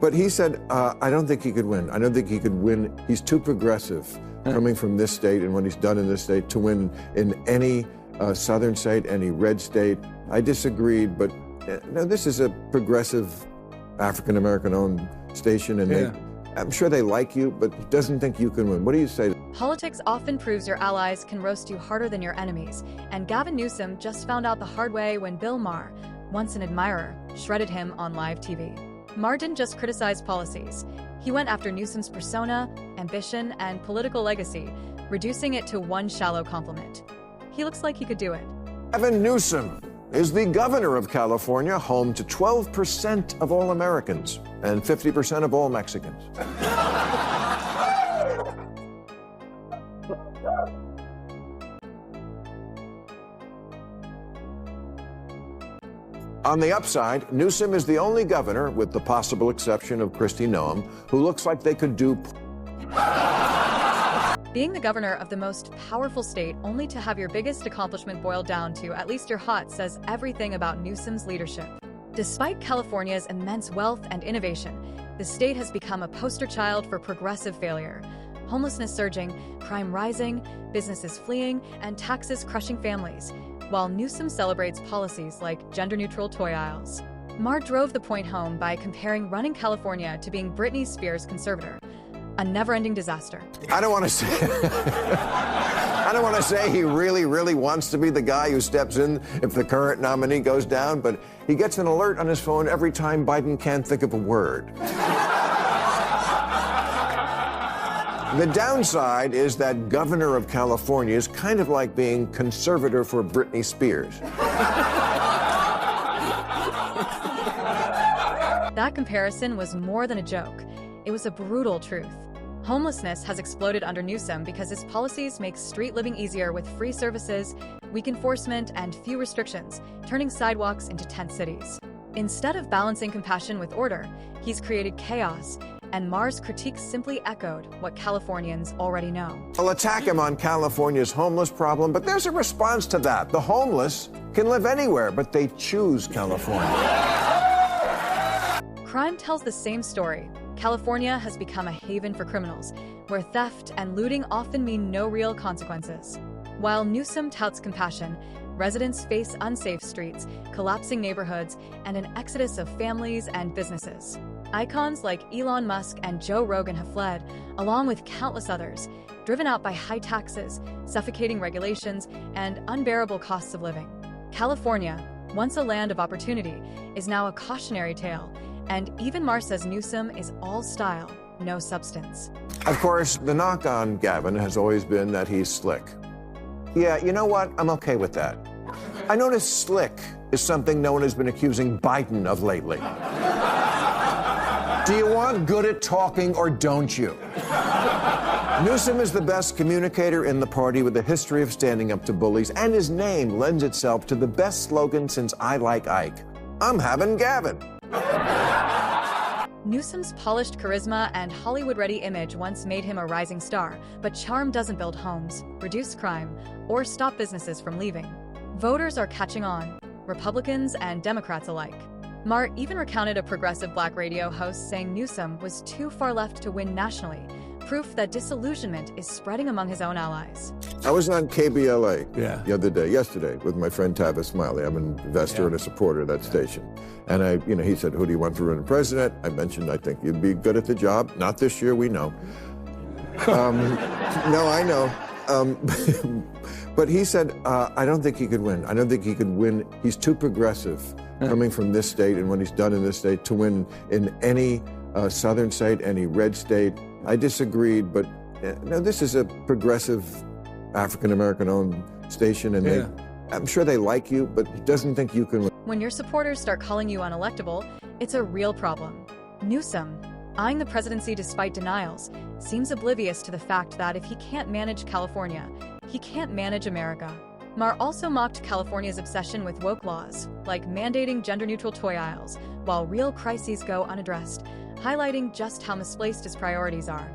But he said, I don't think he could win. I don't think he could win. He's too progressive coming from this state and what he's done in this state to win in any southern state, any red state. I disagreed, but no, this is a progressive African-American owned station, and I'm sure they like you, but he doesn't think you can win. What do you say? Politics often proves your allies can roast you harder than your enemies, and Gavin Newsom just found out the hard way when Bill Maher, once an admirer, shredded him on live TV. Maher didn't just criticize policies. He went after Newsom's persona, ambition, and political legacy, reducing it to one shallow compliment. He looks like he could do it. Gavin Newsom is the governor of California, home to 12% of all Americans and 50% of all Mexicans. On the upside, Newsom is the only governor, with the possible exception of Kristi Noem, who looks like they could do. Being the governor of the most powerful state only to have your biggest accomplishment boiled down to at least your hot says everything about Newsom's leadership. Despite California's immense wealth and innovation, the state has become a poster child for progressive failure. Homelessness surging, crime rising, businesses fleeing, and taxes crushing families, while Newsom celebrates policies like gender-neutral toy aisles. Maher drove the point home by comparing running California to being Britney Spears' conservator, a never-ending disaster. I don't want to say I don't want to say he really wants to be the guy who steps in if the current nominee goes down, but he gets an alert on his phone every time Biden can't think of a word. The downside is that governor of California is kind of like being conservator for Britney Spears. That comparison was more than a joke. It was a brutal truth. Homelessness has exploded under Newsom because his policies make street living easier with free services, weak enforcement, and few restrictions, turning sidewalks into tent cities. Instead of balancing compassion with order, he's created chaos, and Maher's critique simply echoed what Californians already know. I'll attack him on California's homeless problem, but there's a response to that. The homeless can live anywhere, but they choose California. Crime tells the same story. California has become a haven for criminals, where theft and looting often mean no real consequences. While Newsom touts compassion, residents face unsafe streets, collapsing neighborhoods, and an exodus of families and businesses. Icons like Elon Musk and Joe Rogan have fled, along with countless others, driven out by high taxes, suffocating regulations, and unbearable costs of living. California, once a land of opportunity, is now a cautionary tale, and even Maher says Newsom is all style, no substance. Of course, the knock on Gavin has always been that he's slick. Yeah, you know what? I'm okay with that. I noticed slick is something no one has been accusing Biden of lately. Do you want good at talking or don't you? Newsom is the best communicator in the party with a history of standing up to bullies, and his name lends itself to the best slogan since I Like Ike. I'm having Gavin. Newsom's polished charisma and Hollywood-ready image once made him a rising star, but charm doesn't build homes, reduce crime, or stop businesses from leaving. Voters are catching on, Republicans and Democrats alike. Maher even recounted a progressive black radio host saying Newsom was too far left to win nationally, proof that disillusionment is spreading among his own allies. I was on KBLA yesterday, with my friend Tavis Smiley. I'm an investor and a supporter of that station. And he said, who do you want to run for president? I mentioned, I think you'd be good at the job. Not this year, we know. No, I know. But he said, I don't think he could win. I don't think he could win. He's too progressive coming from this state and what he's done in this state to win in any southern state, any red state. I disagreed, but no, this is a progressive African-American owned station, and I'm sure they like you, but he doesn't think you can win. When your supporters start calling you unelectable, it's a real problem. Newsom, eyeing the presidency despite denials, seems oblivious to the fact that if he can't manage California, he can't manage America. Maher also mocked California's obsession with woke laws, like mandating gender-neutral toy aisles, while real crises go unaddressed, highlighting just how misplaced his priorities are.